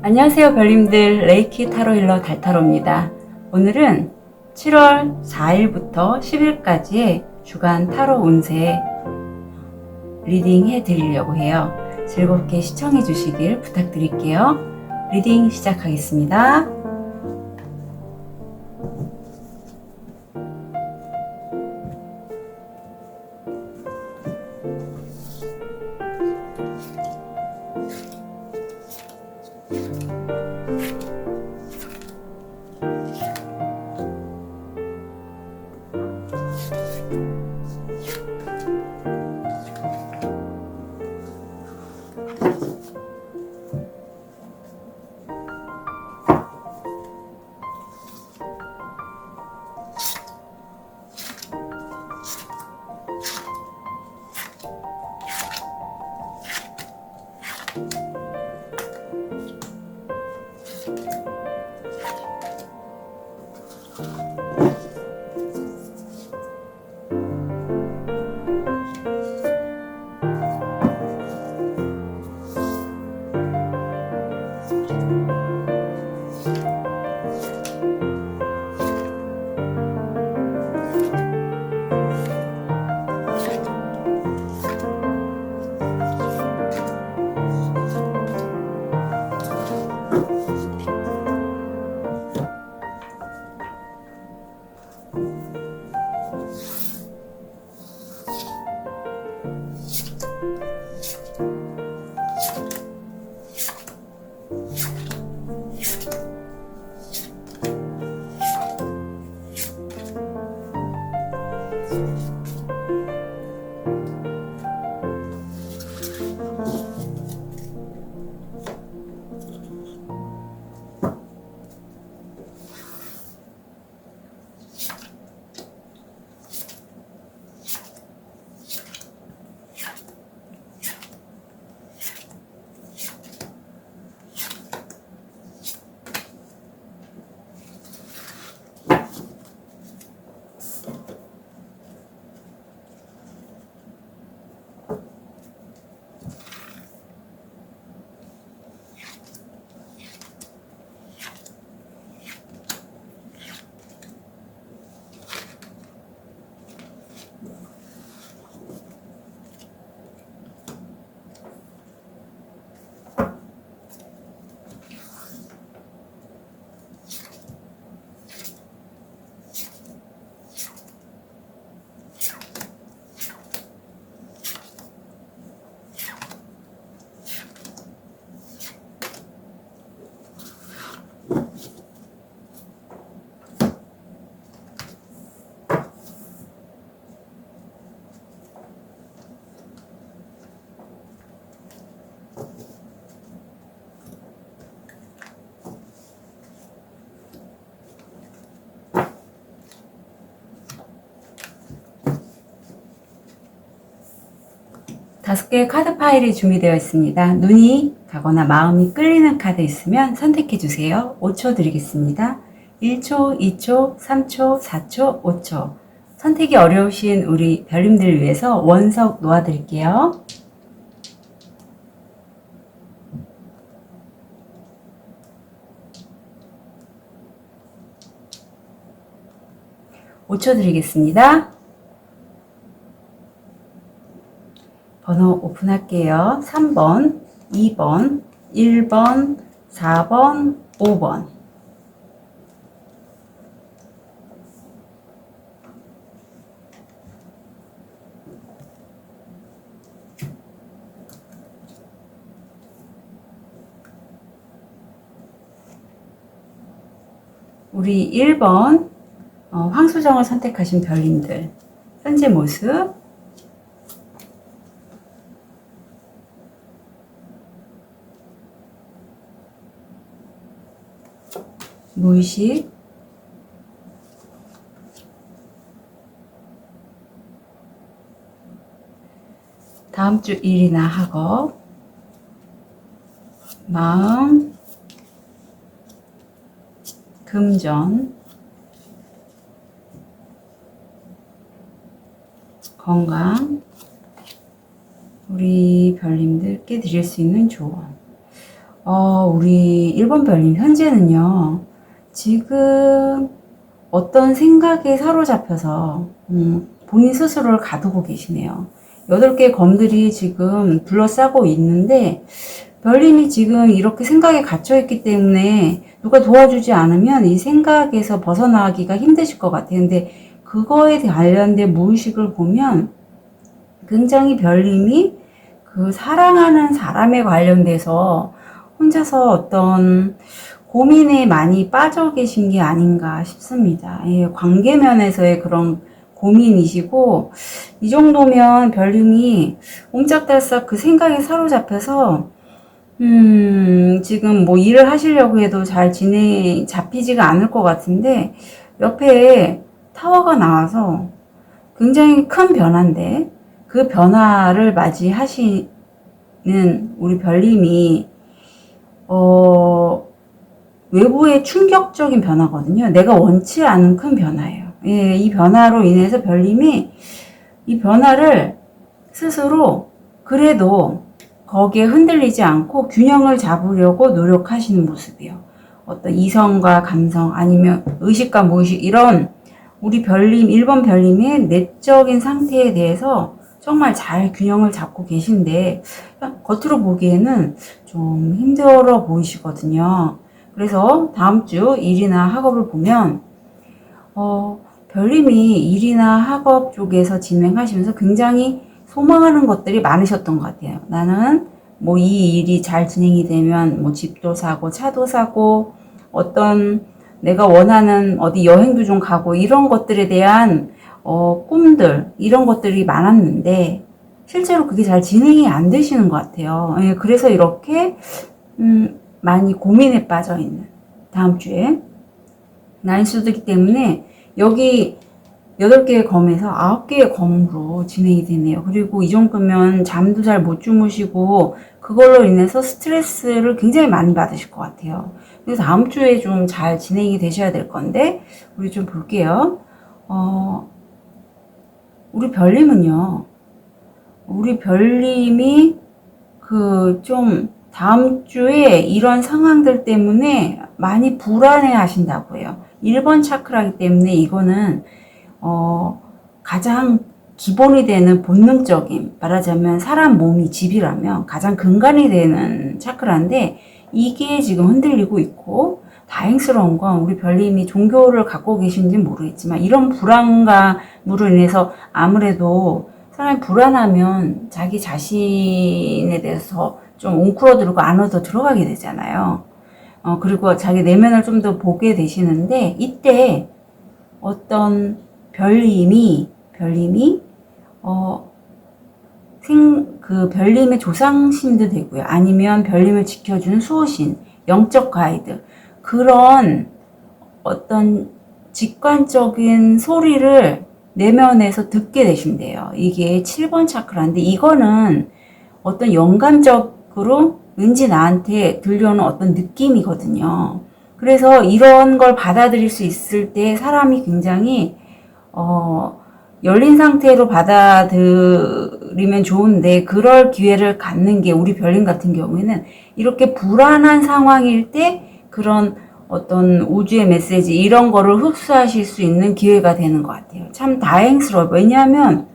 안녕하세요 별님들, 레이키 타로 힐러 달타로입니다. 오늘은 7월 4일부터 10일까지의 주간 타로 운세 리딩 해드리려고 해요. 즐겁게 시청해 주시길 부탁드릴게요. 리딩 시작하겠습니다. 다섯 개의 카드 파일이 준비되어 있습니다. 눈이 가거나 마음이 끌리는 카드 있으면 선택해 주세요. 5초 드리겠습니다. 1초, 2초, 3초, 4초, 5초. 선택이 어려우신 우리 별님들을 위해서 원석 놓아 드릴게요. (5초) 드리겠습니다. 번호 오픈할게요. 3번, 2번, 1번, 4번, 5번. 우리 1번 황수정을 선택하신 별님들 현재 모습, 무의식, 다음 주 일이나 학업, 마음, 금전, 건강, 우리 별님들께 드릴 수 있는 조언. 우리 1번 별님 현재는요, 지금 어떤 생각에 사로잡혀서, 본인 스스로를 가두고 계시네요. 8개의 검들이 지금 둘러싸고 있는데, 별님이 지금 이렇게 생각에 갇혀있기 때문에 누가 도와주지 않으면 이 생각에서 벗어나기가 힘드실 것 같아요. 근데 그거에 관련된 무의식을 보면 굉장히 별님이 그 사랑하는 사람에 관련돼서 혼자서 어떤 고민에 많이 빠져 계신 게 아닌가 싶습니다. 예, 관계 면에서의 그런 고민이시고, 이 정도면 별님이 옴짝달싹 그 생각에 사로잡혀서 지금 뭐 일을 하시려고 해도 잘 잡히지가 않을 것 같은데, 옆에 타워가 나와서 굉장히 큰 변화인데, 그 변화를 맞이하시는 우리 별님이, 외부의 충격적인 변화거든요. 내가 원치 않은 큰 변화예요. 예, 이 변화로 인해서 별님이 이 변화를 스스로 그래도 거기에 흔들리지 않고 균형을 잡으려고 노력하시는 모습이에요. 어떤 이성과 감성 아니면 의식과 무의식 이런 우리 별님, 1번 별님의 내적인 상태에 대해서 정말 잘 균형을 잡고 계신데 겉으로 보기에는 좀 힘들어 보이시거든요. 그래서 다음 주 일이나 학업을 보면 별님이 일이나 학업 쪽에서 진행하시면서 굉장히 소망하는 것들이 많으셨던 것 같아요. 나는 뭐 이 일이 잘 진행이 되면 뭐 집도 사고 차도 사고 어떤 내가 원하는 어디 여행도 좀 가고 이런 것들에 대한 꿈들 이런 것들이 많았는데 실제로 그게 잘 진행이 안 되시는 것 같아요. 예, 그래서 이렇게 많이 고민에 빠져 있는 다음 주에 날 수도 있기 때문에 여기 8개의 검에서 9개의 검으로 진행이 되네요. 그리고 이 정도면 잠도 잘 못 주무시고 그걸로 인해서 스트레스를 굉장히 많이 받으실 것 같아요. 그래서 다음 주에 좀 잘 진행이 되셔야 될 건데 우리 좀 볼게요. 우리 별님은요. 우리 별님이 좀 다음 주에 이런 상황들 때문에 많이 불안해 하신다고 해요. 1번 차크라기 때문에 이거는 가장 기본이 되는 본능적인, 말하자면 사람 몸이 집이라면 가장 근간이 되는 차크라인데 이게 지금 흔들리고 있고 다행스러운 건 우리 별님이 종교를 갖고 계신지는 모르겠지만 이런 불안감으로 인해서 아무래도 사람이 불안하면 자기 자신에 대해서 좀 웅크러들고 안으로 들어가게 되잖아요. 그리고 자기 내면을 좀 더 보게 되시는데 이때 어떤 별님이 그 별님의 조상신도 되고요. 아니면 별님을 지켜주는 수호신, 영적 가이드 그런 어떤 직관적인 소리를 내면에서 듣게 되신대요. 이게 7번 차크라인데 이거는 어떤 영감적으로 왠지 나한테 들려오는 어떤 느낌이거든요. 그래서 이런 걸 받아들일 수 있을 때 사람이 굉장히 열린 상태로 받아들이면 좋은데 그럴 기회를 갖는 게 우리 별님 같은 경우에는 이렇게 불안한 상황일 때 그런 어떤 우주의 메시지 이런 거를 흡수하실 수 있는 기회가 되는 것 같아요. 참 다행스러워요. 왜냐하면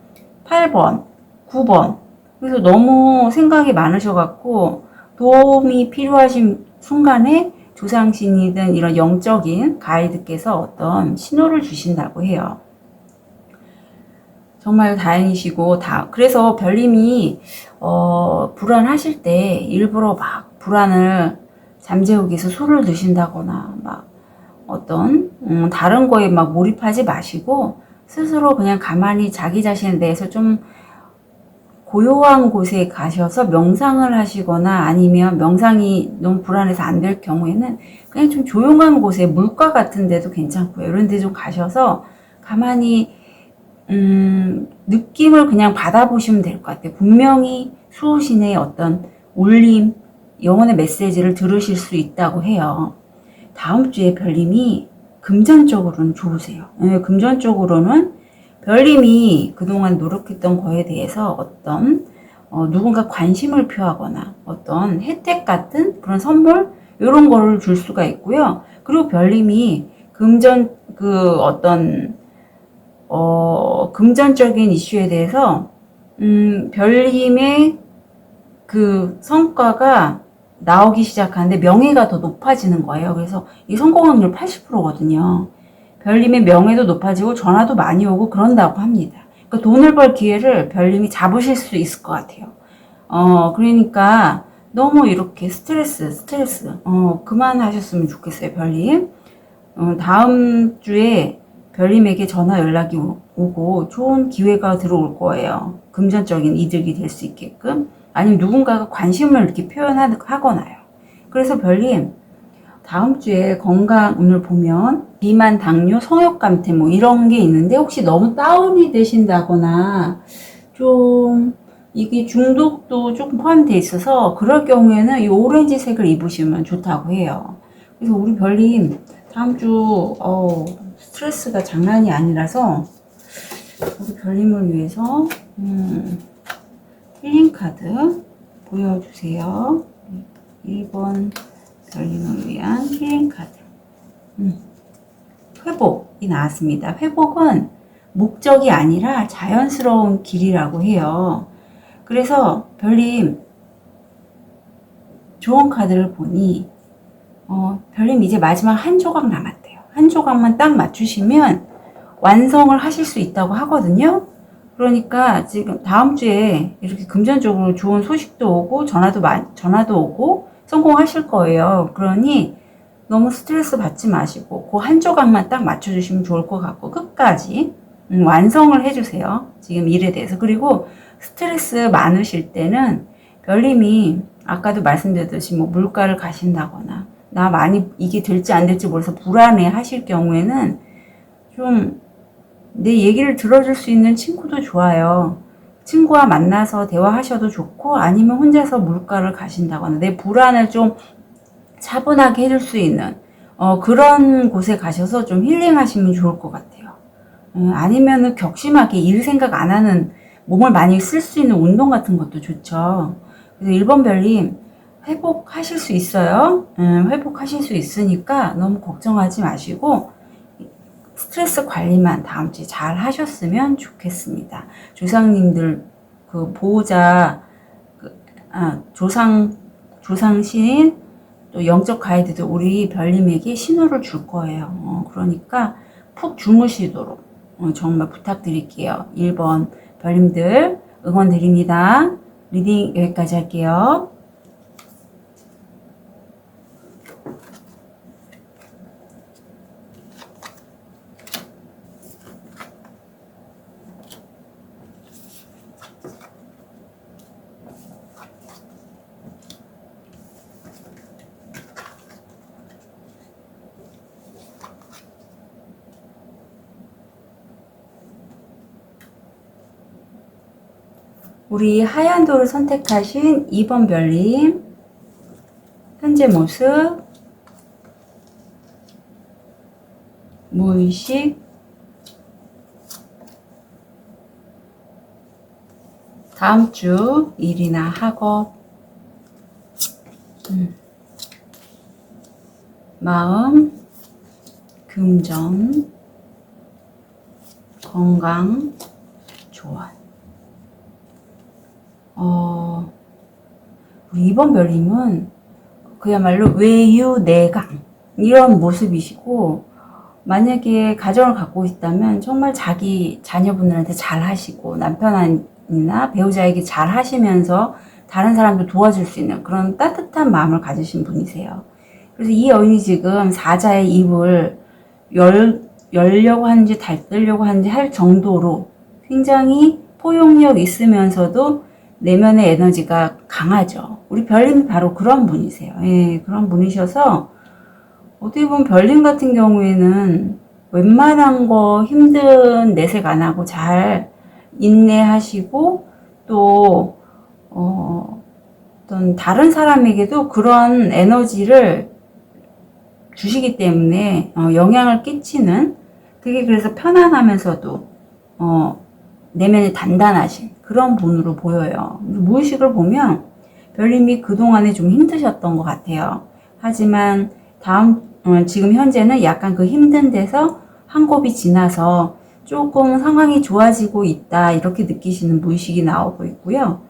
8번, 9번 그래서 너무 생각이 많으셔갖고 도움이 필요하신 순간에 조상신이든 이런 영적인 가이드께서 어떤 신호를 주신다고 해요. 정말 다행이시고 그래서 별님이 불안하실 때 일부러 막 불안을 잠재우기 위해서 술을 드신다거나 막 어떤 다른 거에 막 몰입하지 마시고 스스로 그냥 가만히 자기 자신에 대해서 좀 고요한 곳에 가셔서 명상을 하시거나 아니면 명상이 너무 불안해서 안 될 경우에는 그냥 좀 조용한 곳에 물가 같은 데도 괜찮고요. 이런 데 좀 가셔서 가만히 느낌을 그냥 받아보시면 될 것 같아요. 분명히 수호신의 어떤 울림, 영혼의 메시지를 들으실 수 있다고 해요. 다음 주에 별님이 금전적으로는 좋으세요. 금전적으로는 별님이 그동안 노력했던 거에 대해서 어떤 누군가 관심을 표하거나 어떤 혜택 같은 그런 선물 이런 거를 줄 수가 있고요. 그리고 별님이 금전적인 이슈에 대해서 별님의 그 성과가 나오기 시작하는데 명예가 더 높아지는 거예요. 그래서 이 성공 확률 80%거든요. 별님의 명예도 높아지고 전화도 많이 오고 그런다고 합니다. 그러니까 돈을 벌 기회를 별님이 잡으실 수 있을 것 같아요. 그러니까 너무 이렇게 스트레스, 그만하셨으면 좋겠어요, 별님. 다음 주에 별님에게 전화 연락이 오고 좋은 기회가 들어올 거예요. 금전적인 이득이 될 수 있게끔. 아니면 누군가가 관심을 이렇게 표현하거나요. 그래서 별님, 다음 주에 건강운을 보면 비만, 당뇨, 성욕감퇴 뭐 이런 게 있는데 혹시 너무 다운이 되신다거나 좀 이게 중독도 조금 포함되어 있어서 그럴 경우에는 이 오렌지색을 입으시면 좋다고 해요. 그래서 우리 별님 다음 주 스트레스가 장난이 아니라서 우리 별님을 위해서 힐링 카드 보여주세요. 1번 별님을 위한 힐링 카드. 회복이 나왔습니다. 회복은 목적이 아니라 자연스러운 길이라고 해요. 그래서 별님 좋은 카드를 보니 별님 이제 마지막 한 조각 남았대요. 한 조각만 딱 맞추시면 완성을 하실 수 있다고 하거든요. 그러니까 지금 다음 주에 이렇게 금전적으로 좋은 소식도 오고 전화도 오고 성공하실 거예요. 그러니 너무 스트레스 받지 마시고 그 한 조각만 딱 맞춰주시면 좋을 것 같고 끝까지 완성을 해주세요. 지금 일에 대해서. 그리고 스트레스 많으실 때는 별님이 아까도 말씀드렸듯이 뭐 물가를 가신다거나 나 많이 이게 될지 안 될지 몰라서 불안해 하실 경우에는 좀 내 얘기를 들어줄 수 있는 친구도 좋아요. 친구와 만나서 대화하셔도 좋고 아니면 혼자서 물가를 가신다거나 내 불안을 좀 차분하게 해줄 수 있는 그런 곳에 가셔서 좀 힐링하시면 좋을 것 같아요. 아니면은 격심하게 일 생각 안 하는 몸을 많이 쓸 수 있는 운동 같은 것도 좋죠. 그래서 1번 별님 회복하실 수 있어요. 회복하실 수 있으니까 너무 걱정하지 마시고 스트레스 관리만 다음 주에 잘 하셨으면 좋겠습니다. 조상님들 그 보호자 조상 신인 또 영적 가이드도 우리 별님에게 신호를 줄 거예요. 그러니까 푹 주무시도록 정말 부탁드릴게요. 1번 별님들 응원 드립니다. 리딩 여기까지 할게요. 우리 하얀 돌을 선택하신 2번 별님 현재 모습 무의식 다음 주 일이나 학업 마음 금전 건강 조언 우리 2번 별님은 그야말로 외유내강 이런 모습이시고 만약에 가정을 갖고 있다면 정말 자기 자녀분들한테 잘 하시고 남편이나 배우자에게 잘 하시면서 다른 사람도 도와줄 수 있는 그런 따뜻한 마음을 가지신 분이세요. 그래서 이 여인이 지금 사자의 입을 열려고 하는지 닫으려고 하는지 할 정도로 굉장히 포용력 있으면서도 내면의 에너지가 강하죠. 우리 별님이 바로 그런 분이세요. 예, 그런 분이셔서 어떻게 보면 별님 같은 경우에는 웬만한 거 힘든 내색 안 하고 잘 인내하시고 또 어떤 다른 사람에게도 그런 에너지를 주시기 때문에 영향을 끼치는 그게 그래서 편안하면서도 내면이 단단하신 그런 분으로 보여요. 무의식을 보면 별님이 그동안에 좀 힘드셨던 것 같아요. 하지만 지금 현재는 약간 그 힘든 데서 한 곱이 지나서 조금 상황이 좋아지고 있다, 이렇게 느끼시는 무의식이 나오고 있고요.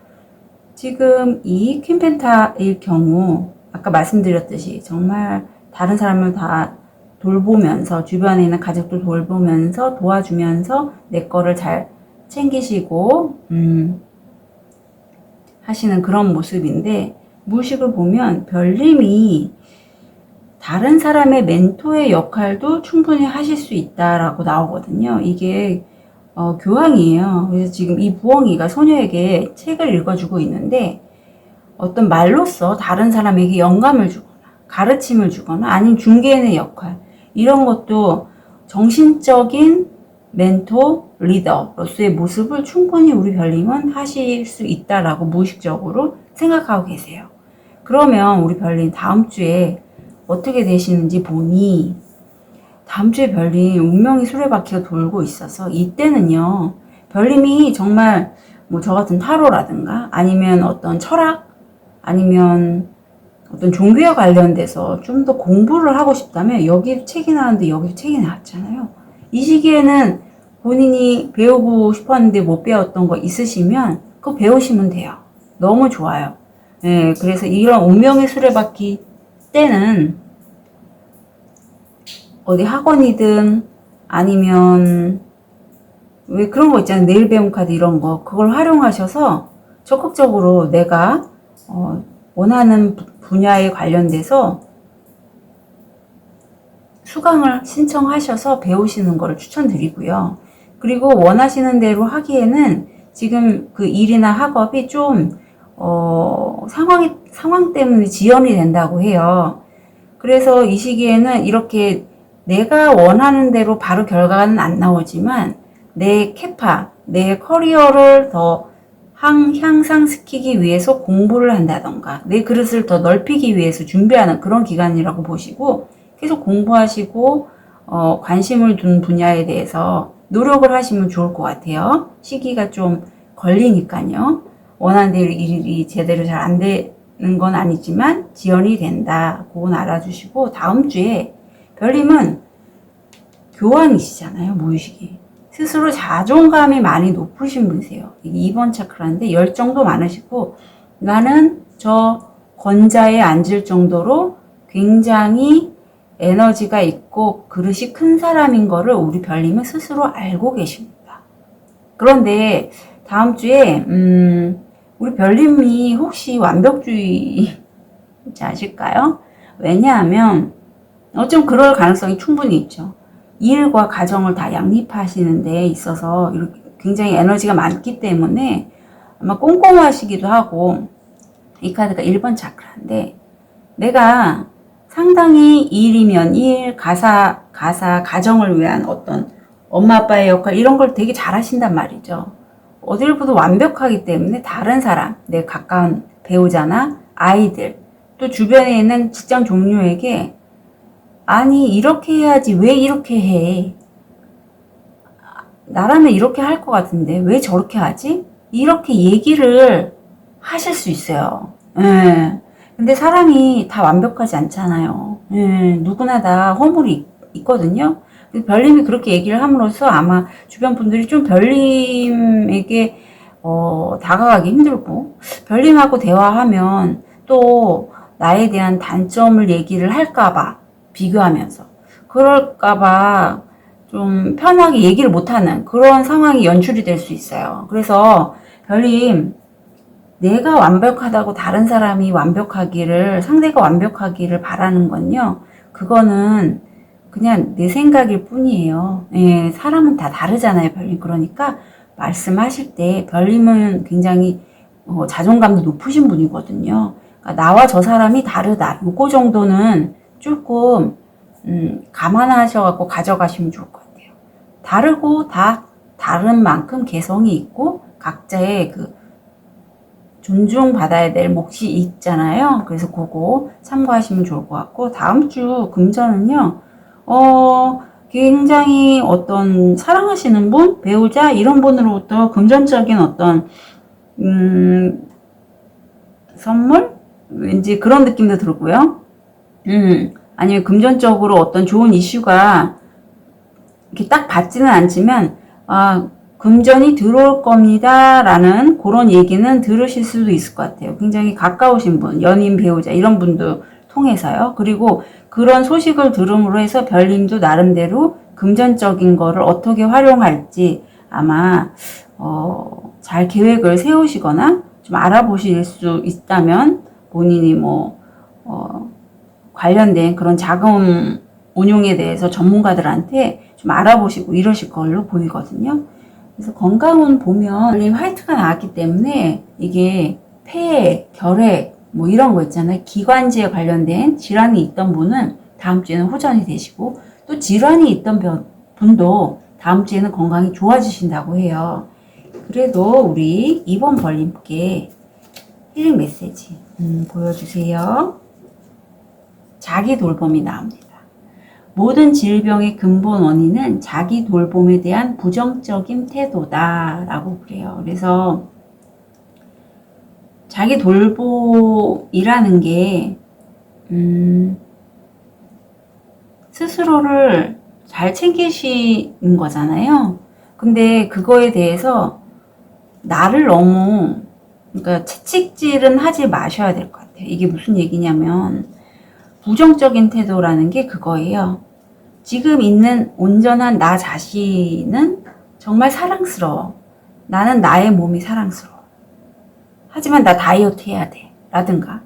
지금 이 퀸펜타일 경우 아까 말씀드렸듯이 정말 다른 사람을 다 돌보면서, 주변에 있는 가족들 돌보면서 도와주면서 내 거를 잘 챙기시고 하시는 그런 모습인데, 무의식을 보면 별님이 다른 사람의 멘토의 역할도 충분히 하실 수 있다라고 나오거든요. 이게 교황이에요. 그래서 지금 이 부엉이가 소녀에게 책을 읽어주고 있는데, 어떤 말로써 다른 사람에게 영감을 주거나 가르침을 주거나 아니면 중개인의 역할, 이런 것도 정신적인 멘토, 리더로서의 모습을 충분히 우리 별님은 하실 수 있다라고 무의식적으로 생각하고 계세요. 그러면 우리 별님 다음 주에 어떻게 되시는지 보니, 다음 주에 별님 운명의 수레바퀴가 돌고 있어서, 이때는요 별님이 정말 뭐 저 같은 타로라든가 아니면 어떤 철학, 아니면 어떤 종교와 관련돼서 좀 더 공부를 하고 싶다면, 여기 책이 나왔는데 여기 책이 나왔잖아요. 이 시기에는 본인이 배우고 싶었는데 못 배웠던 거 있으시면 그거 배우시면 돼요. 너무 좋아요. 네, 그래서 이런 운명의 수레바퀴 때는 어디 학원이든 아니면 왜 그런 거 있잖아요. 내일 배움 카드 이런 거, 그걸 활용하셔서 적극적으로 내가 원하는 분야에 관련돼서 수강을 신청하셔서 배우시는 걸 추천드리고요. 그리고 원하시는 대로 하기에는 지금 그 일이나 학업이 좀 상황 때문에 지연이 된다고 해요. 그래서 이 시기에는 이렇게 내가 원하는 대로 바로 결과는 안 나오지만 내 캐파, 내 커리어를 더 향상시키기 위해서 공부를 한다던가 내 그릇을 더 넓히기 위해서 준비하는 그런 기간이라고 보시고, 계속 공부하시고 관심을 둔 분야에 대해서 노력을 하시면 좋을 것 같아요. 시기가 좀 걸리니까요. 원하는 대로 일이 제대로 잘 안 되는 건 아니지만 지연이 된다, 그건 알아주시고, 다음 주에 별님은 교황이시잖아요. 무의식이 스스로 자존감이 많이 높으신 분이세요. 이게 2번 차크라인데 열정도 많으시고, 나는 저 권자에 앉을 정도로 굉장히 에너지가 있고 그릇이 큰 사람인 거를 우리 별님은 스스로 알고 계십니다. 그런데 다음 주에 우리 별님이 혹시 완벽주의인지 아실까요? 왜냐하면 좀 그럴 가능성이 충분히 있죠. 일과 가정을 다 양립하시는 데 있어서 이렇게 굉장히 에너지가 많기 때문에 아마 꼼꼼하시기도 하고, 이 카드가 1번 차크라인데, 내가 상당히 일이면 일, 가정을 위한 어떤 엄마 아빠의 역할, 이런 걸 되게 잘 하신단 말이죠. 어딜 보도 완벽하기 때문에 다른 사람, 내 가까운 배우자나 아이들, 또 주변에 있는 직장 동료에게 아니 이렇게 해야지 왜 이렇게 해, 나라면 이렇게 할 것 같은데 왜 저렇게 하지? 이렇게 얘기를 하실 수 있어요. 예. 근데 사람이 다 완벽하지 않잖아요. 예. 누구나 다 허물이 있거든요. 별님이 그렇게 얘기를 함으로써 아마 주변 분들이 좀 별님에게 다가가기 힘들고, 별님하고 대화하면 또 나에 대한 단점을 얘기를 할까봐, 비교하면서 그럴까봐 좀 편하게 얘기를 못하는 그런 상황이 연출이 될 수 있어요. 그래서 별님, 내가 완벽하다고 다른 사람이 완벽하기를, 상대가 완벽하기를 바라는 건요, 그거는 그냥 내 생각일 뿐이에요. 예, 사람은 다 다르잖아요, 별님. 그러니까 말씀하실 때 별님은 굉장히 자존감도 높으신 분이거든요. 그러니까 나와 저 사람이 다르다, 요거 정도는 조금 감안하셔갖고 가져가시면 좋을 것 같아요. 다르고 다 다른 만큼 개성이 있고 각자의 그 존중받아야 될 몫이 있잖아요. 그래서 그거 참고하시면 좋을 것 같고, 다음 주 금전은요, 굉장히 어떤 사랑하시는 분, 배우자, 이런 분으로부터 금전적인 어떤 선물? 왠지 그런 느낌도 들고요. 아니면 금전적으로 어떤 좋은 이슈가 이렇게 딱 받지는 않지만, 아, 금전이 들어올 겁니다. 라는 그런 얘기는 들으실 수도 있을 것 같아요. 굉장히 가까우신 분, 연인, 배우자, 이런 분도 통해서요. 그리고 그런 소식을 들음으로 해서 별님도 나름대로 금전적인 거를 어떻게 활용할지 아마, 잘 계획을 세우시거나 좀 알아보실 수 있다면 본인이 관련된 그런 자금 운용에 대해서 전문가들한테 좀 알아보시고 이러실 걸로 보이거든요. 그래서 건강운 보면 원래 화이트가 나왔기 때문에 이게 폐, 결핵 뭐 이런 거 있잖아요. 기관지에 관련된 질환이 있던 분은 다음 주에는 호전이 되시고 또 질환이 있던 분도 다음 주에는 건강이 좋아지신다고 해요. 그래도 우리 이번 벌님께 힐링 메시지 보여주세요. 자기 돌봄이 나옵니다. 모든 질병의 근본 원인은 자기 돌봄에 대한 부정적인 태도다 라고 그래요. 그래서 자기 돌봄이라는 게 스스로를 잘 챙기시는 거잖아요. 근데 그거에 대해서 나를 너무 그러니까 채찍질은 하지 마셔야 될 것 같아요. 이게 무슨 얘기냐면 부정적인 태도라는 게 그거예요. 지금 있는 온전한 나 자신은 정말 사랑스러워. 나는 나의 몸이 사랑스러워. 하지만 나 다이어트 해야 돼. 라든가.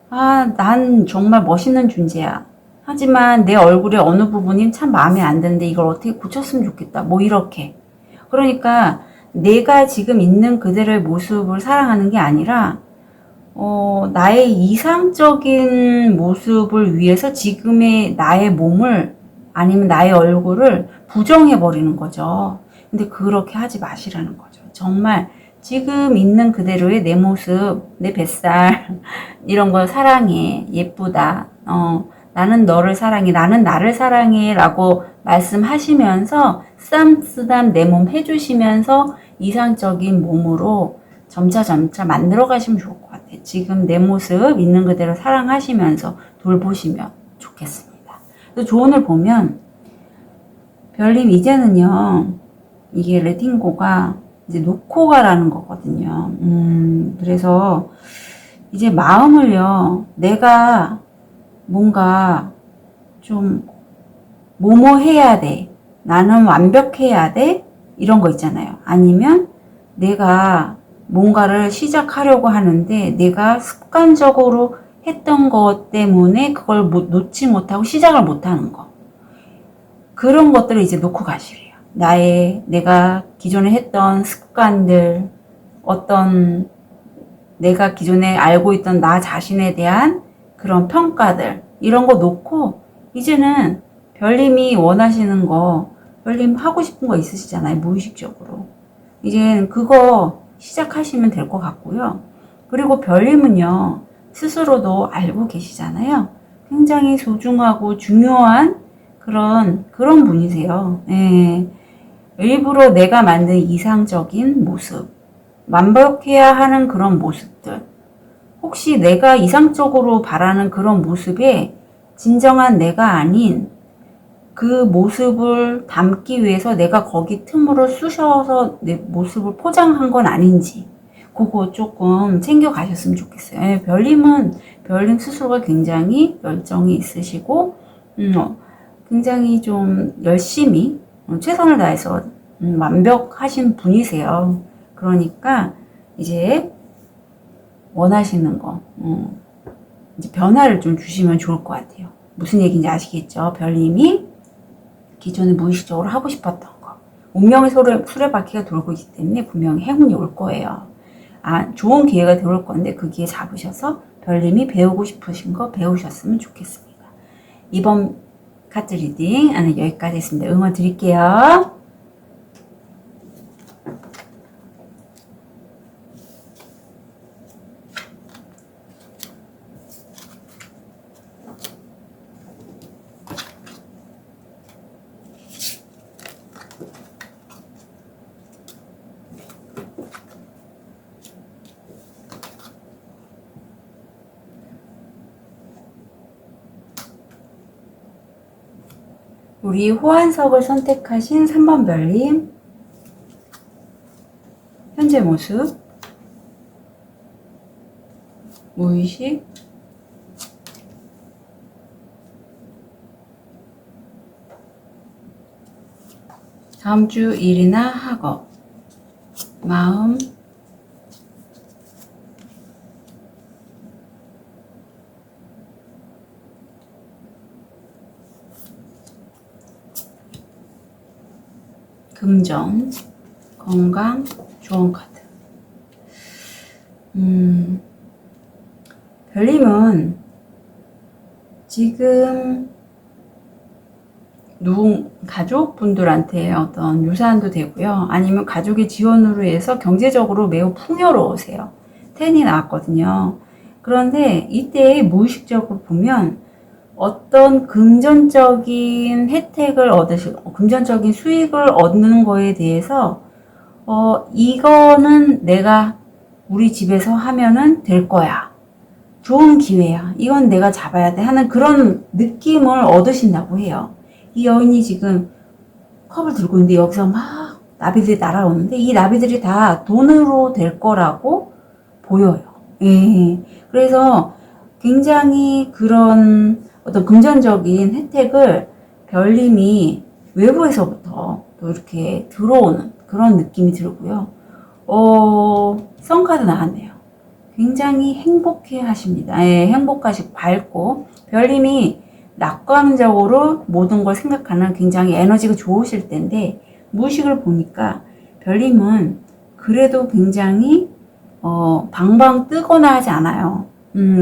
아, 난 정말 멋있는 존재야. 하지만 내 얼굴의 어느 부분이 참 마음에 안 드는데 이걸 어떻게 고쳤으면 좋겠다. 뭐 이렇게. 그러니까 내가 지금 있는 그대로의 모습을 사랑하는 게 아니라 나의 이상적인 모습을 위해서 지금의 나의 몸을 아니면 나의 얼굴을 부정해버리는 거죠. 근데 그렇게 하지 마시라는 거죠. 정말 지금 있는 그대로의 내 모습, 내 뱃살, 이런 걸 사랑해. 예쁘다. 나는 너를 사랑해. 나는 나를 사랑해. 라고 말씀하시면서 쓰담쓰담 내 몸 해주시면서 이상적인 몸으로 점차 만들어 가시면 좋을 것 같아요. 지금 내 모습 있는 그대로 사랑하시면서 돌보시면 좋겠습니다. 또 조언을 보면 별님 이제는요 이게 레팅고가 이제 놓고 가라는 거거든요. 그래서 이제 마음을요 내가 뭔가 좀 뭐뭐 해야 돼. 나는 완벽해야 돼. 이런 거 있잖아요. 아니면 내가 뭔가를 시작하려고 하는데 내가 습관적으로 했던 것 때문에 그걸 놓지 못하고 시작을 못하는 거. 그런 것들을 이제 놓고 가시래요. 내가 기존에 했던 습관들, 어떤 내가 기존에 알고 있던 나 자신에 대한 그런 평가들, 이런 거 놓고 이제는 별님이 원하시는 거, 별님 하고 싶은 거 있으시잖아요. 무의식적으로. 이제 그거 시작하시면 될 것 같고요. 그리고 별님은요, 스스로도 알고 계시잖아요. 굉장히 소중하고 중요한 그런 분이세요. 예. 일부러 내가 만든 이상적인 모습, 완벽해야 하는 그런 모습들, 혹시 내가 이상적으로 바라는 그런 모습에 진정한 내가 아닌 그 모습을 담기 위해서 내가 거기 틈으로 쑤셔서 내 모습을 포장한 건 아닌지 그거 조금 챙겨 가셨으면 좋겠어요. 예, 별님 스스로가 굉장히 열정이 있으시고 굉장히 좀 열심히 최선을 다해서 완벽하신 분이세요. 그러니까 이제 원하시는 거 이제 변화를 좀 주시면 좋을 것 같아요. 무슨 얘기인지 아시겠죠? 별님이 기존에 무의식적으로 하고 싶었던 거. 운명의 수레바퀴가 돌고 있기 때문에 분명히 행운이 올 거예요. 아, 좋은 기회가 들어올 건데 그 기회 잡으셔서 별님이 배우고 싶으신 거 배우셨으면 좋겠습니다. 이번 카드 리딩 여기까지 했습니다. 응원 드릴게요. 우리 호환석을 선택하신 3번 별님, 현재 모습, 무의식, 다음 주 일이나 학업, 마음, 금전, 건강, 조언 카드. 별님은 지금 가족분들한테 어떤 유산도 되고요. 아니면 가족의 지원으로 해서 경제적으로 매우 풍요로우세요. 10이 나왔거든요. 그런데 이때 무의식적으로 보면 어떤 금전적인 혜택을 얻으시고 금전적인 수익을 얻는 거에 대해서 이거는 내가 우리 집에서 하면은 될 거야. 좋은 기회야. 이건 내가 잡아야 돼 하는 그런 느낌을 얻으신다고 해요. 이 여인이 지금 컵을 들고 있는데 여기서 막 나비들이 날아오는데 이 나비들이 다 돈으로 될 거라고 보여요. 예. 그래서 굉장히 그런 어떤 금전적인 혜택을 별님이 외부에서부터 또 이렇게 들어오는 그런 느낌이 들고요. 선카드 나왔네요. 굉장히 행복해 하십니다. 예, 행복하시고 밝고 별님이 낙관적으로 모든 걸 생각하는 굉장히 에너지가 좋으실 텐데 무의식을 보니까 별님은 그래도 굉장히 방방 뜨거나 하지 않아요.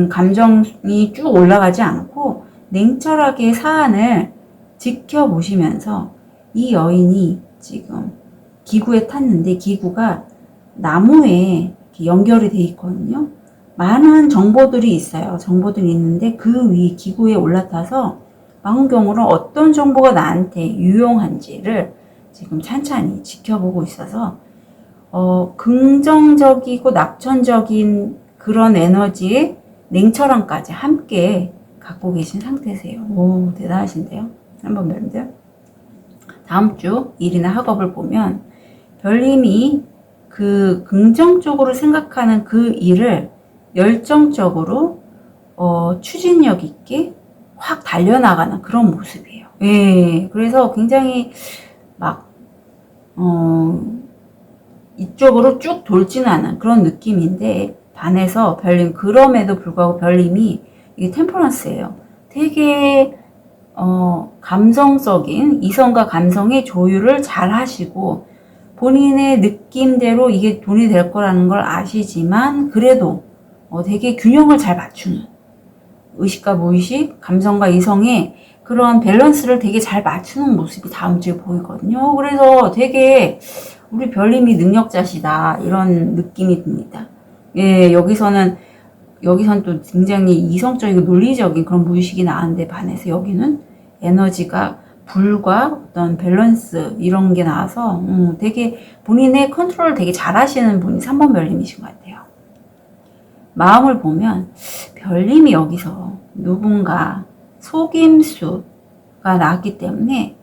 감정이 쭉 올라가지 않고 냉철하게 사안을 지켜보시면서 이 여인이 지금 기구에 탔는데 기구가 나무에 연결이 돼 있거든요. 많은 정보들이 있어요. 정보들이 있는데 그 위 기구에 올라타서 망원경으로 어떤 정보가 나한테 유용한지를 지금 찬찬히 지켜보고 있어서 긍정적이고 낙천적인 그런 에너지의 냉철함까지 함께 갖고 계신 상태세요. 오, 대단하신데요. 한번 별님들. 다음 주 일이나 학업을 보면 별님이 그 긍정적으로 생각하는 그 일을 열정적으로 추진력 있게 확 달려나가는 그런 모습이에요. 예, 그래서 굉장히 막 이쪽으로 쭉 돌지는 않은 그런 느낌인데 반해서 별님 그럼에도 불구하고 별님이 이게 템퍼런스예요. 되게 감성적인 이성과 감성의 조율을 잘 하시고 본인의 느낌대로 이게 돈이 될 거라는 걸 아시지만 그래도 되게 균형을 잘 맞추는 의식과 무의식, 감성과 이성의 그런 밸런스를 되게 잘 맞추는 모습이 다음 주에 보이거든요. 그래서 되게 우리 별님이 능력자시다 이런 느낌이 듭니다. 예, 여기선 또 굉장히 이성적이고 논리적인 그런 무의식이 나왔는데 반해서 여기는 에너지가 불과 어떤 밸런스 이런 게 나와서 되게 본인의 컨트롤을 되게 잘 하시는 분이 3번 별님이신 것 같아요. 마음을 보면 별님이 여기서 누군가 속임수가 나왔기 때문에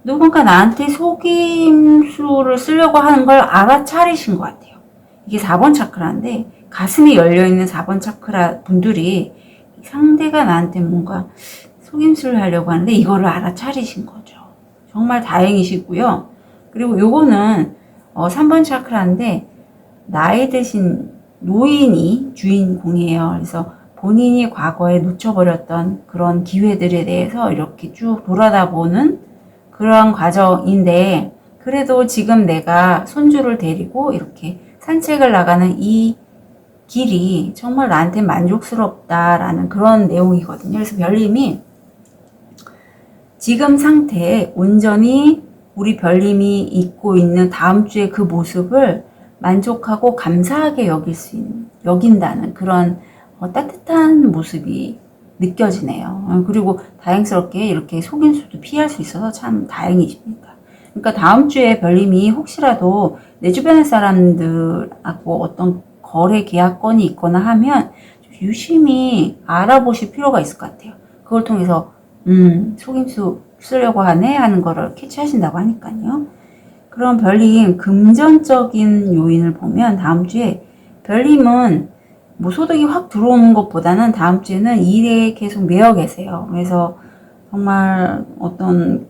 누군가 나한테 속임수를 쓰려고 하는 걸 알아차리신 것 같아요. 이게 4번 차크라인데 가슴이 열려있는 4번 차크라 분들이 상대가 나한테 뭔가 속임수를 하려고 하는데 이거를 알아차리신 거죠. 정말 다행이시고요. 그리고 요거는 3번 차크라인데 나이 드신 노인이 주인공이에요. 그래서 본인이 과거에 놓쳐버렸던 그런 기회들에 대해서 이렇게 쭉 돌아다 보는 그런 과정인데 그래도 지금 내가 손주를 데리고 이렇게 산책을 나가는 이 길이 정말 나한테 만족스럽다라는 그런 내용이거든요. 그래서 별님이 지금 상태에 온전히 우리 별님이 입고 있는 다음 주에 그 모습을 만족하고 감사하게 여긴다는 그런 따뜻한 모습이 느껴지네요. 그리고 다행스럽게 이렇게 속임수도 피할 수 있어서 참 다행이십니다. 그러니까 다음 주에 별님이 혹시라도 내 주변의 사람들하고 어떤 거래 계약건이 있거나 하면 유심히 알아보실 필요가 있을 것 같아요. 그걸 통해서 속임수 쓰려고 하네 하는 거를 캐치하신다고 하니까요. 그럼 별님 금전적인 요인을 보면 다음 주에 별님은 뭐 소득이 확 들어오는 것보다는 다음 주에는 일에 계속 매여 계세요. 그래서 정말 어떤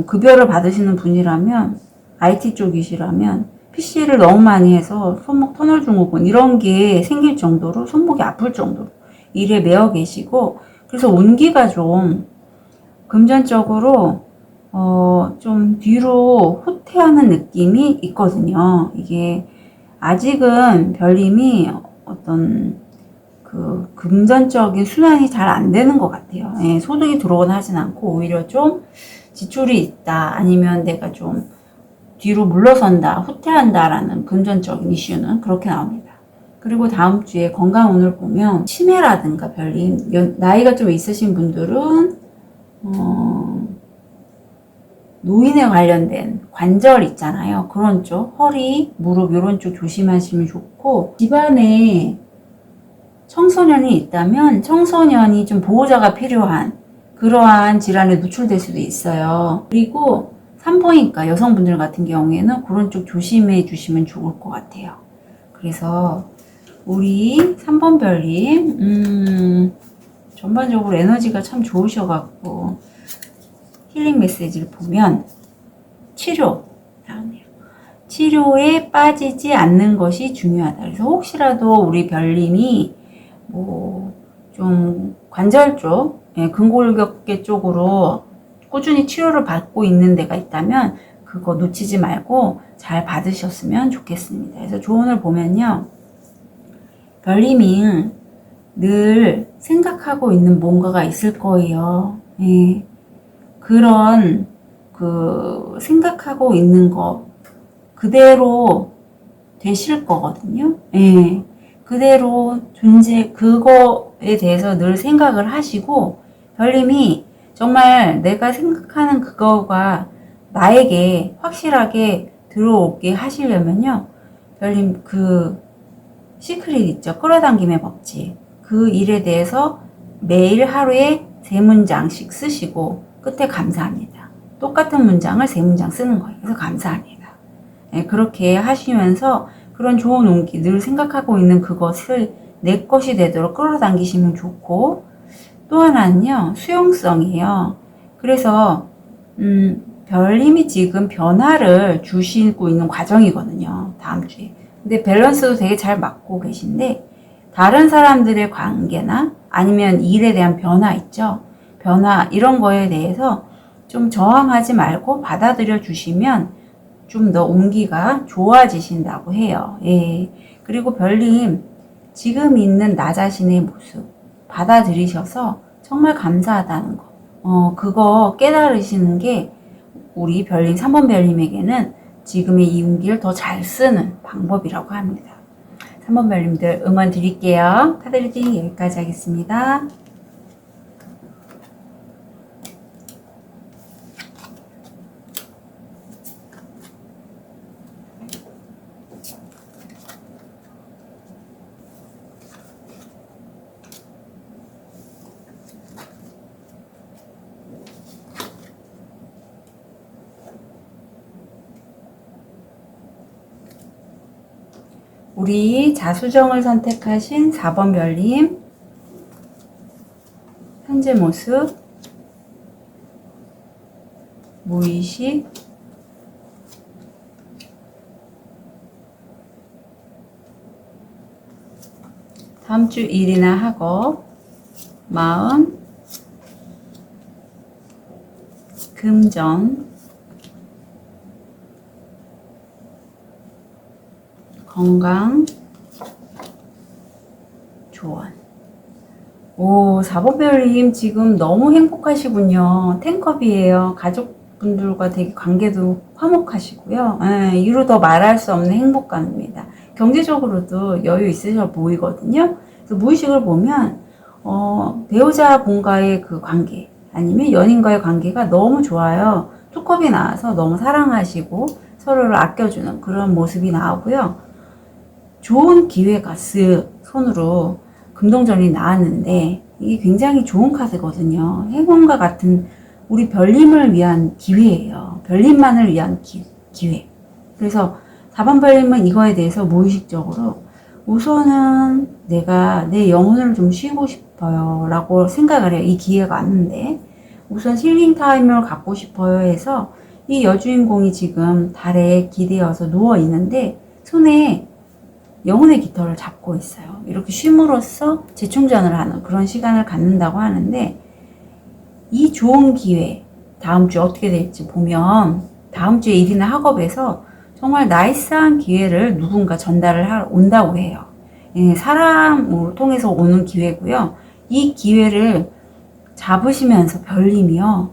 급여를 받으시는 분이라면 IT 쪽이시라면 PC를 너무 많이 해서 손목 터널 증후군 이런 게 생길 정도로 손목이 아플 정도로 일에 매여 계시고, 그래서 운기가 좀 금전적으로 좀 뒤로 후퇴하는 느낌이 있거든요. 이게 아직은 별님이 어떤 그 금전적인 순환이 잘 안 되는 것 같아요. 예, 소득이 들어오거나 하진 않고 오히려 좀 지출이 있다, 아니면 내가 좀 뒤로 물러선다, 후퇴한다라는 금전적인 이슈는 그렇게 나옵니다. 그리고 다음 주에 건강운을 보면 치매라든가 별님 나이가 좀 있으신 분들은 노인에 관련된 관절 있잖아요. 그런 쪽, 허리, 무릎 이런 쪽 조심하시면 좋고, 집안에 청소년이 있다면 청소년이 좀 보호자가 필요한 그러한 질환에 노출될 수도 있어요. 그리고 산부인과 여성분들 같은 경우에는 그런 쪽 조심해 주시면 좋을 것 같아요. 그래서 우리 3번 별님 전반적으로 에너지가 참 좋으셔갖고 힐링 메시지를 보면 치료 나오네요. 치료에 빠지지 않는 것이 중요하다. 그래서 혹시라도 우리 별님이 뭐 좀 관절 쪽, 근골격계 쪽으로 꾸준히 치료를 받고 있는 데가 있다면 그거 놓치지 말고 잘 받으셨으면 좋겠습니다. 그래서 조언을 보면요, 별님이 늘 생각하고 있는 뭔가가 있을 거예요. 예. 그런 그 생각하고 있는 거 그대로 되실 거거든요. 예. 그대로 그거에 대해서 늘 생각을 하시고, 별님이 정말 내가 생각하는 그거가 나에게 확실하게 들어오게 하시려면요, 별님 그 시크릿 있죠. 끌어당김의 법칙. 그 일에 대해서 매일 하루에 3문장씩 쓰시고 끝에 감사합니다. 똑같은 문장을 3문장 쓰는 거예요. 그래서 감사합니다. 네, 그렇게 하시면서 그런 좋은 운기, 늘 생각하고 있는 그것을 내 것이 되도록 끌어당기시면 좋고, 또 하나는요, 수용성이에요. 그래서 별님이 지금 변화를 주시고 있는 과정이거든요. 다음 주에. 근데 밸런스도 되게 잘 맞고 계신데, 다른 사람들의 관계나 아니면 일에 대한 변화 있죠. 변화 이런 거에 대해서 좀 저항하지 말고 받아들여 주시면 좀 더 운기가 좋아지신다고 해요. 예. 그리고 별님 지금 있는 나 자신의 모습 받아들이셔서 정말 감사하다는 거, 그거 깨달으시는 게 우리 별님 3번 별님에게는 지금의 이 운기를 더 잘 쓰는 방법이라고 합니다. 3번 별님들 응원 드릴게요. 카드 리딩 여기까지 하겠습니다. 우리 자수정을 선택하신 4번 별님, 현재 모습, 무의식, 다음 주 일이나 학업, 마음, 금전, 건강, 조언. 오, 4번 별님 지금 너무 행복하시군요. 텐컵이에요. 가족분들과 되게 관계도 화목하시고요. 이루 더 말할 수 없는 행복감입니다. 경제적으로도 여유 있으셔 보이거든요. 그래서 무의식을 보면 배우자분과의 그 관계 아니면 연인과의 관계가 너무 좋아요. 투컵이 나와서 너무 사랑하시고 서로를 아껴주는 그런 모습이 나오고요. 좋은 기회가 쓱 손으로 금동전이 나왔는데 이게 굉장히 좋은 카드거든요. 행운과 같은 우리 별님을 위한 기회예요. 별님만을 위한 기회. 그래서 4번 별님은 이거에 대해서 무의식적으로 우선은 내가 내 영혼을 좀 쉬고 싶어요 라고 생각을 해요. 이 기회가 왔는데 우선 힐링 타임을 갖고 싶어요 해서 이 여주인공이 지금 달에 기대어서 누워 있는데 손에 영혼의 깃털을 잡고 있어요. 이렇게 쉼으로써 재충전을 하는 그런 시간을 갖는다고 하는데 이 좋은 기회 다음 주에 어떻게 될지 보면 다음 주에 일이나 학업에서 정말 나이스한 기회를 누군가 전달을 하러 온다고 해요. 예, 사람을 통해서 오는 기회고요. 이 기회를 잡으시면서 별님이요.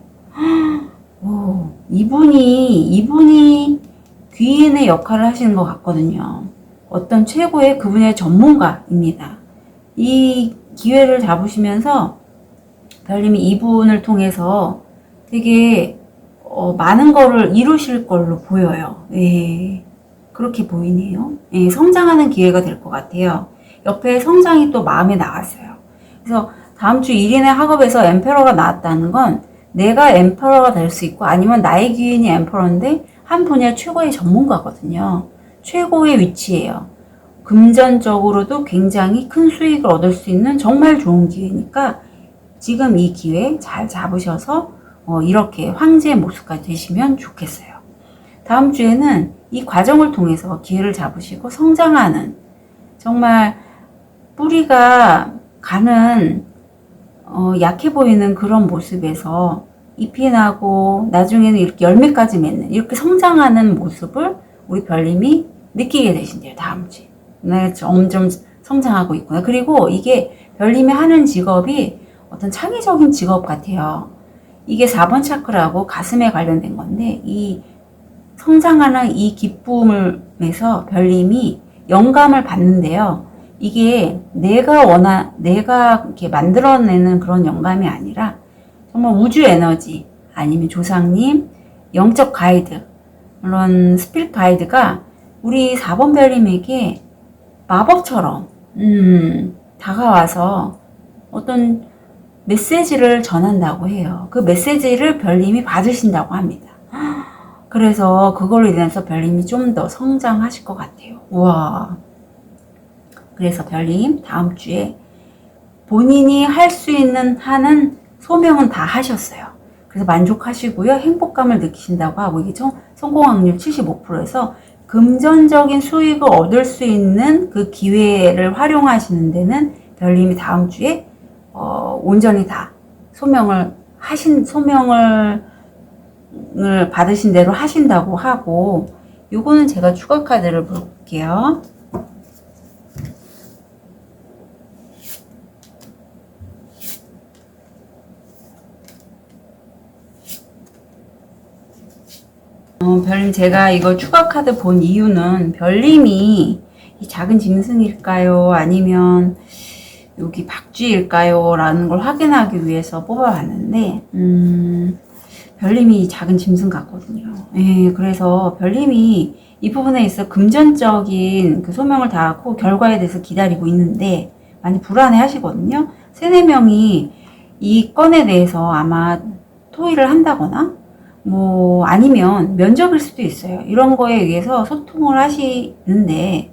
오, 이분이 귀인의 역할을 하시는 것 같거든요. 어떤 최고의 그 분야의 전문가입니다. 이 기회를 잡으시면서 별님이 이분을 통해서 되게 많은 거를 이루실 걸로 보여요. 예, 그렇게 보이네요. 예, 성장하는 기회가 될 것 같아요. 옆에 성장이 또 마음에 나왔어요. 그래서 다음 주 1인의 학업에서 엠페러가 나왔다는 건 내가 엠페러가 될 수 있고 아니면 나의 귀인이 엠페러인데 한 분야 최고의 전문가거든요. 최고의 위치예요. 금전적으로도 굉장히 큰 수익을 얻을 수 있는 정말 좋은 기회니까 지금 이 기회 잘 잡으셔서 이렇게 황제의 모습까지 되시면 좋겠어요. 다음 주에는 이 과정을 통해서 기회를 잡으시고 성장하는 정말 뿌리가 가는 약해 보이는 그런 모습에서 잎이 나고 나중에는 이렇게 열매까지 맺는 이렇게 성장하는 모습을 우리 별님이 느끼게 되신대요. 다음 주에. 내가 점점 성장하고 있구나. 그리고 이게 별님이 하는 직업이 어떤 창의적인 직업 같아요. 이게 4번 차크라고 가슴에 관련된 건데 이 성장하는 이 기쁨에서 별님이 영감을 받는데요. 이게 내가 이렇게 만들어내는 그런 영감이 아니라 정말 우주 에너지 아니면 조상님, 영적 가이드, 그런 스피릿 가이드가 우리 4번 별님에게 마법처럼 다가와서 어떤 메시지를 전한다고 해요. 그 메시지를 별님이 받으신다고 합니다. 그래서 그걸로 인해서 별님이 좀 더 성장하실 것 같아요. 우와. 그래서 별님 다음 주에 본인이 할 수 있는 한은 소명은 다 하셨어요. 그래서 만족하시고요. 행복감을 느끼신다고 하고 이게 성공 확률 75%에서 금전적인 수익을 얻을 수 있는 그 기회를 활용하시는 데는 별님이 다음 주에 온전히 다 소명을 받으신 대로 하신다고 하고 요거는 제가 추가 카드를 볼게요. 별님 제가 이거 추가 카드 본 이유는 별님이 이 작은 짐승일까요? 아니면 여기 박쥐일까요? 라는 걸 확인하기 위해서 뽑아봤는데 별님이 작은 짐승 같거든요. 예, 그래서 별님이 이 부분에 있어 금전적인 그 소명을 다하고 결과에 대해서 기다리고 있는데 많이 불안해 하시거든요. 3, 4명이 이 건에 대해서 아마 토의를 한다거나 뭐 아니면 면접일 수도 있어요. 이런 거에 의해서 소통을 하시는데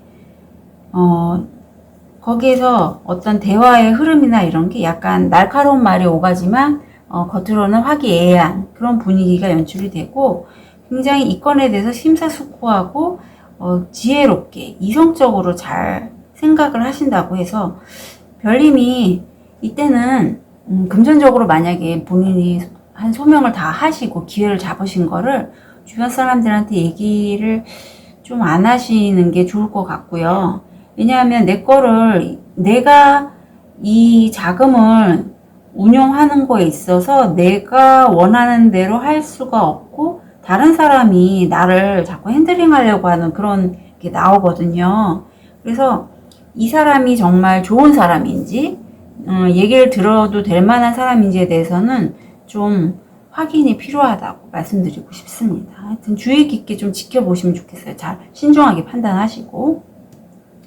거기에서 어떤 대화의 흐름이나 이런 게 약간 날카로운 말이 오가지만 겉으로는 화기애애한 그런 분위기가 연출이 되고 굉장히 이 건에 대해서 심사숙고하고 지혜롭게 이성적으로 잘 생각을 하신다고 해서 별님이 이때는 금전적으로 만약에 본인이 한 소명을 다 하시고 기회를 잡으신 거를 주변 사람들한테 얘기를 좀 안 하시는 게 좋을 것 같고요. 왜냐하면 내가 이 자금을 운용하는 거에 있어서 내가 원하는 대로 할 수가 없고 다른 사람이 나를 자꾸 핸들링 하려고 하는 그런 게 나오거든요. 그래서 이 사람이 정말 좋은 사람인지 얘기를 들어도 될 만한 사람인지에 대해서는 좀 확인이 필요하다고 말씀드리고 싶습니다. 하여튼 주의 깊게 좀 지켜보시면 좋겠어요. 잘 신중하게 판단하시고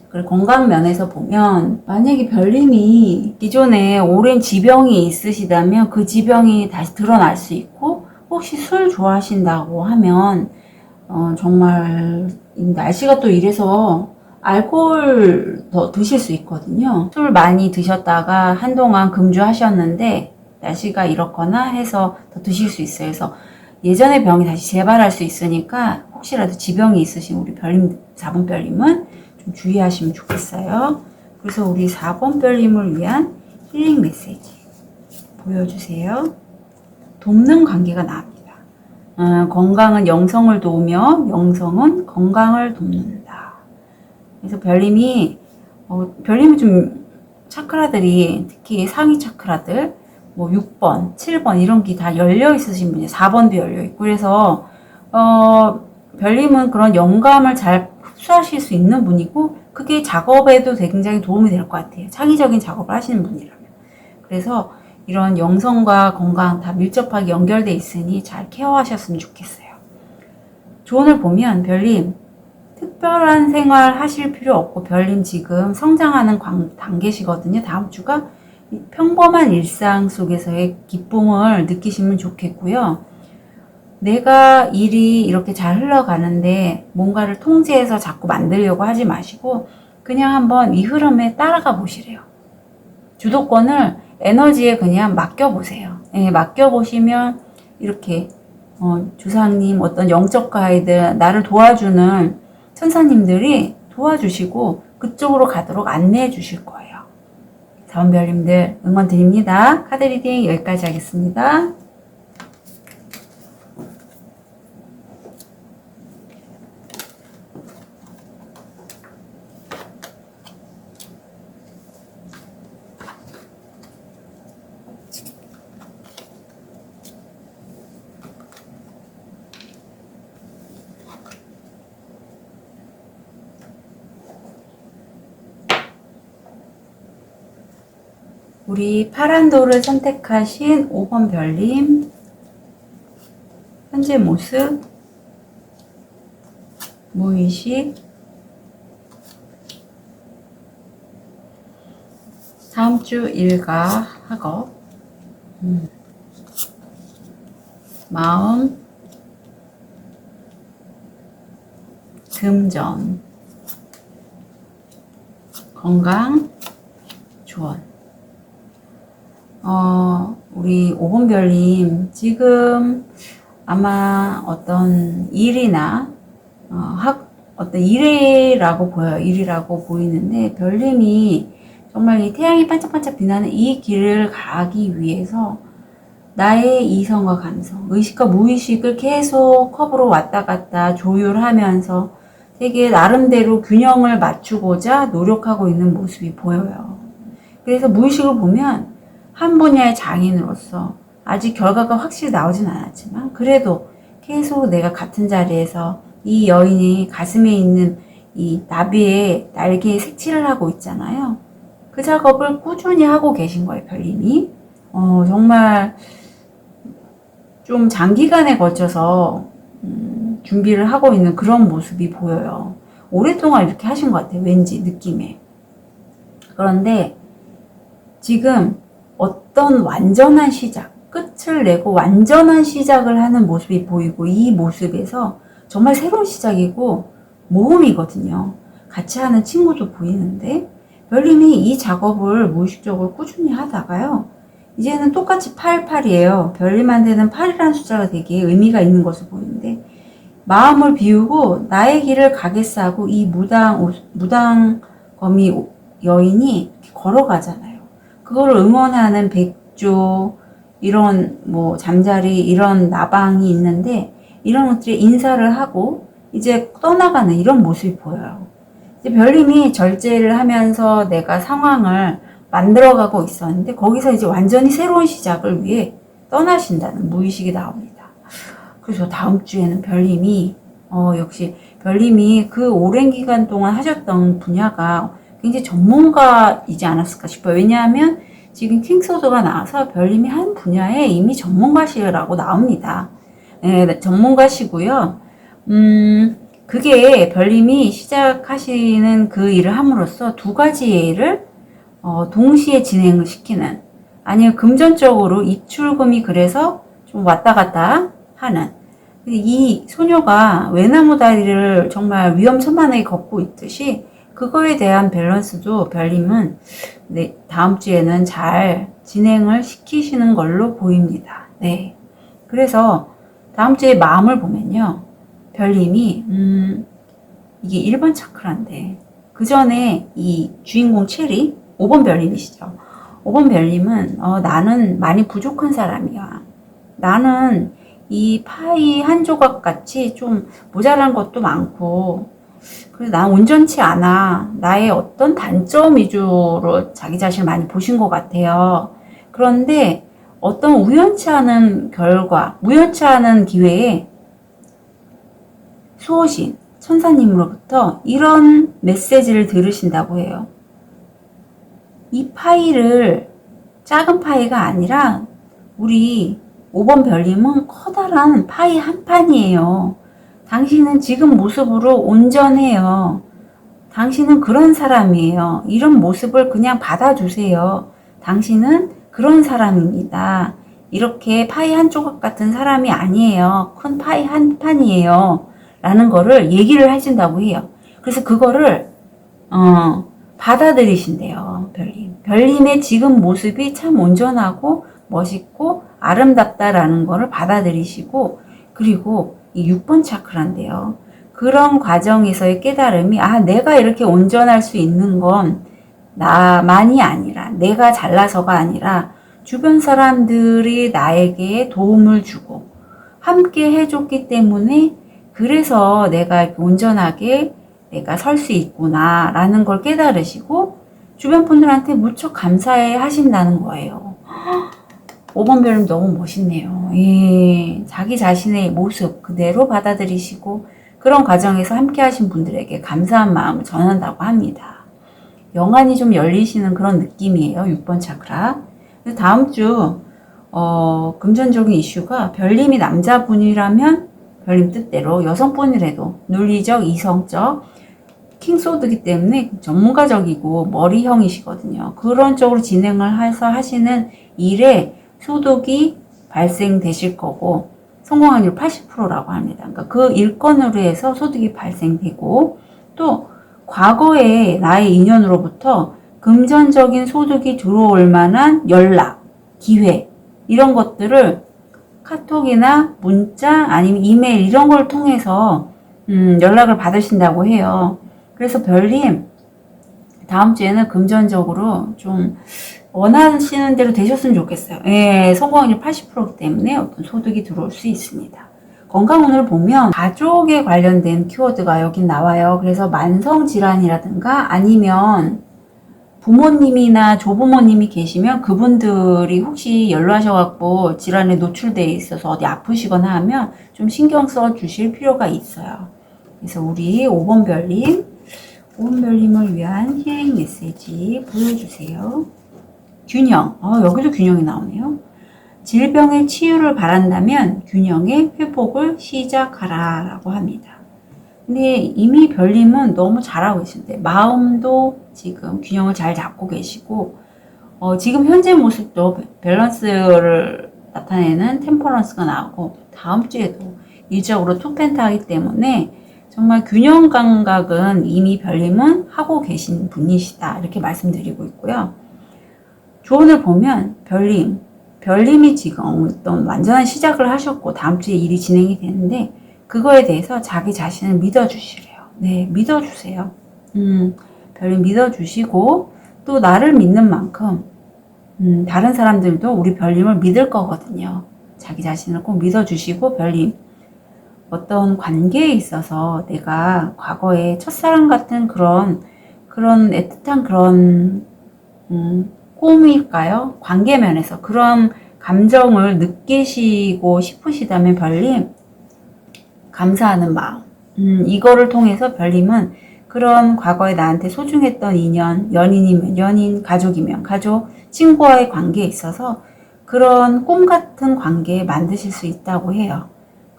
그리고 건강 면에서 보면 만약에 별님이 기존에 오랜 지병이 있으시다면 그 지병이 다시 드러날 수 있고, 혹시 술 좋아하신다고 하면 정말 날씨가 또 이래서 알코올 더 드실 수 있거든요. 술 많이 드셨다가 한동안 금주하셨는데 날씨가 이렇거나 해서 더 드실 수 있어요. 그래서 예전의 병이 다시 재발할 수 있으니까 혹시라도 지병이 있으신 우리 별님, 4번 별님은 좀 주의하시면 좋겠어요. 그래서 우리 4번 별님을 위한 힐링 메시지 보여주세요. 돕는 관계가 나옵니다. 건강은 영성을 도우며 영성은 건강을 돕는다. 그래서 별님이 좀 차크라들이, 특히 상위 차크라들 뭐 6번, 7번 이런 게 다 열려 있으신 분이 4번도 열려 있고, 그래서 별님은 그런 영감을 잘 흡수하실 수 있는 분이고, 그게 작업에도 굉장히 도움이 될 것 같아요. 창의적인 작업을 하시는 분이라면. 그래서 이런 영성과 건강 다 밀접하게 연결돼 있으니 잘 케어하셨으면 좋겠어요. 조언을 보면 별님 특별한 생활 하실 필요 없고, 별님 지금 성장하는 단계시거든요. 다음 주가 평범한 일상 속에서의 기쁨을 느끼시면 좋겠고요. 내가 일이 이렇게 잘 흘러가는데 뭔가를 통제해서 자꾸 만들려고 하지 마시고 그냥 한번 이 흐름에 따라가 보시래요. 주도권을 에너지에 그냥 맡겨보세요. 예, 맡겨보시면 이렇게 조상님, 어떤 영적 가이드, 나를 도와주는 천사님들이 도와주시고 그쪽으로 가도록 안내해 주실 거예요. 자원별님들 응원 드립니다. 카드 리딩 여기까지 하겠습니다. 우리 파란 돌을 선택하신 5번 별님, 현재 모습, 무의식, 다음 주 일과 학업, 마음, 금전, 건강, 조언. 우리 5번 별님, 지금 아마 어떤 일이나, 어떤 일이라고 보여요. 일이라고 보이는데, 별님이 정말 이 태양이 반짝반짝 빛나는 이 길을 가기 위해서 나의 이성과 감성, 의식과 무의식을 계속 컵으로 왔다 갔다 조율하면서 되게 나름대로 균형을 맞추고자 노력하고 있는 모습이 보여요. 그래서 무의식을 보면 한 분야의 장인으로서 아직 결과가 확실히 나오진 않았지만 그래도 계속 내가 같은 자리에서 이 여인이 가슴에 있는 이 나비의 날개에 색칠을 하고 있잖아요. 그 작업을 꾸준히 하고 계신 거예요, 별님이. 정말 좀 장기간에 걸쳐서 준비를 하고 있는 그런 모습이 보여요. 오랫동안 이렇게 하신 것 같아요, 왠지 느낌에. 그런데 지금 어떤 완전한 시작, 끝을 내고 완전한 시작을 하는 모습이 보이고, 이 모습에서 정말 새로운 시작이고 모험이거든요. 같이 하는 친구도 보이는데 별님이 이 작업을 무의식적으로 꾸준히 하다가요, 이제는 똑같이 88이에요. 별님한테는 8이라는 숫자가 되게 의미가 있는 것으로 보이는데, 마음을 비우고 나의 길을 가겠어 하고 이 무당거미 여인이 걸어가잖아요. 그거를 응원하는 백조, 이런 뭐 잠자리, 이런 나방이 있는데 이런 것들이 인사를 하고 이제 떠나가는 이런 모습이 보여요. 이제 별님이 절제를 하면서 내가 상황을 만들어가고 있었는데 거기서 이제 완전히 새로운 시작을 위해 떠나신다는 무의식이 나옵니다. 그래서 다음 주에는 별님이 역시 별님이 그 오랜 기간 동안 하셨던 분야가 굉장히 전문가이지 않았을까 싶어요. 왜냐하면 지금 킹소드가 나와서 별님이 한 분야에 이미 전문가시라고 나옵니다. 네, 전문가시고요. 그게 별님이 시작하시는 그 일을 함으로써 두 가지의 일을 동시에 진행을 시키는, 아니면 금전적으로 입출금이 그래서 좀 왔다 갔다 하는, 이 소녀가 외나무 다리를 정말 위험천만하게 걷고 있듯이 그거에 대한 밸런스도 별님은 다음 주에는 잘 진행을 시키시는 걸로 보입니다. 네. 그래서 다음 주에 마음을 보면요. 별님이 이게 1번 차크라인데 그 전에 이 주인공 체리 5번 별님이시죠. 5번 별님은 나는 많이 부족한 사람이야. 나는 이 파이 한 조각 같이 좀 모자란 것도 많고, 그래서 난 온전치 않아. 나의 어떤 단점 위주로 자기 자신을 많이 보신 것 같아요. 그런데 어떤 우연치 않은 결과, 우연치 않은 기회에 수호신 천사님으로부터 이런 메시지를 들으신다고 해요. 이 파이를 작은 파이가 아니라 우리 5번 별님은 커다란 파이 한 판이에요. 당신은 지금 모습으로 온전해요. 당신은 그런 사람이에요. 이런 모습을 그냥 받아주세요. 당신은 그런 사람입니다. 이렇게 파이 한 조각 같은 사람이 아니에요. 큰 파이 한 판이에요. 라는 거를 얘기를 하신다고 해요. 그래서 그거를 받아들이신대요. 별님. 별님의 지금 모습이 참 온전하고 멋있고 아름답다라는 거를 받아들이시고, 그리고 이 6번 차크란데요. 그런 과정에서의 깨달음이, 내가 이렇게 온전할 수 있는 건 나만이 아니라, 내가 잘나서가 아니라 주변 사람들이 나에게 도움을 주고 함께 해줬기 때문에, 그래서 내가 이렇게 온전하게 내가 설 수 있구나 라는 걸 깨달으시고 주변 분들한테 무척 감사해 하신다는 거예요. 5번 별님 너무 멋있네요. 예, 자기 자신의 모습 그대로 받아들이시고 그런 과정에서 함께 하신 분들에게 감사한 마음을 전한다고 합니다. 영안이 좀 열리시는 그런 느낌이에요. 6번 차크라. 다음 주 금전적인 이슈가, 별님이 남자분이라면 별님 뜻대로, 여성분이라도 논리적, 이성적, 킹소드기 때문에 전문가적이고 머리형이시거든요. 그런 쪽으로 진행을 해서 하시는 일에 소득이 발생되실 거고, 성공 확률 80%라고 합니다. 그러니까 그 일건으로 해서 소득이 발생되고, 또 과거에 나의 인연으로부터 금전적인 소득이 들어올 만한 연락, 기회, 이런 것들을 카톡이나 문자 아니면 이메일 이런 걸 통해서 연락을 받으신다고 해요. 그래서 별님 다음 주에는 금전적으로 좀 원하시는 대로 되셨으면 좋겠어요. 예, 성공 확률 80%이기 때문에 어떤 소득이 들어올 수 있습니다. 건강운을 보면 가족에 관련된 키워드가 여긴 나와요. 그래서 만성질환이라든가 아니면 부모님이나 조부모님이 계시면 그분들이 혹시 연로하셔갖고 질환에 노출되어 있어서 어디 아프시거나 하면 좀 신경 써 주실 필요가 있어요. 그래서 우리 5번 별님을 위한 힐링 메시지 보여주세요. 균형. 여기도 균형이 나오네요. 질병의 치유를 바란다면 균형의 회복을 시작하라 라고 합니다. 근데 이미 별님은 너무 잘하고 계신데, 마음도 지금 균형을 잘 잡고 계시고, 지금 현재 모습도 밸런스를 나타내는 템퍼런스가 나오고, 다음 주에도 일적으로 투펜타 하기 때문에 정말 균형 감각은 이미 별님은 하고 계신 분이시다, 이렇게 말씀드리고 있고요. 조언을 보면 별님이 지금 어떤 완전한 시작을 하셨고 다음 주에 일이 진행이 되는데, 그거에 대해서 자기 자신을 믿어주시래요. 네, 믿어주세요. 별님 믿어주시고, 또 나를 믿는 만큼 다른 사람들도 우리 별님을 믿을 거거든요. 자기 자신을 꼭 믿어주시고, 별님 어떤 관계에 있어서 내가 과거에 첫사랑 같은 그런 애틋한 그런 꿈일까요? 관계 면에서 그런 감정을 느끼시고 싶으시다면 별님 감사하는 마음, 이거를 통해서 별님은 그런 과거에 나한테 소중했던 인연, 연인이면 연인, 가족이면 가족, 친구와의 관계에 있어서 그런 꿈 같은 관계 만드실 수 있다고 해요.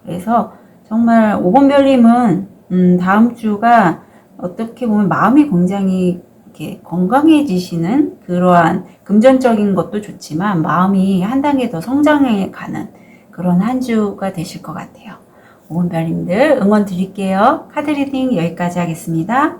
그래서 정말 5번 별님은 다음 주가 어떻게 보면 마음이 굉장히 이렇게 건강해지시는 그러한 금전적인 것도 좋지만 마음이 한 단계 더 성장해 가는 그런 한 주가 되실 것 같아요. 오은별님들 응원 드릴게요. 카드 리딩 여기까지 하겠습니다.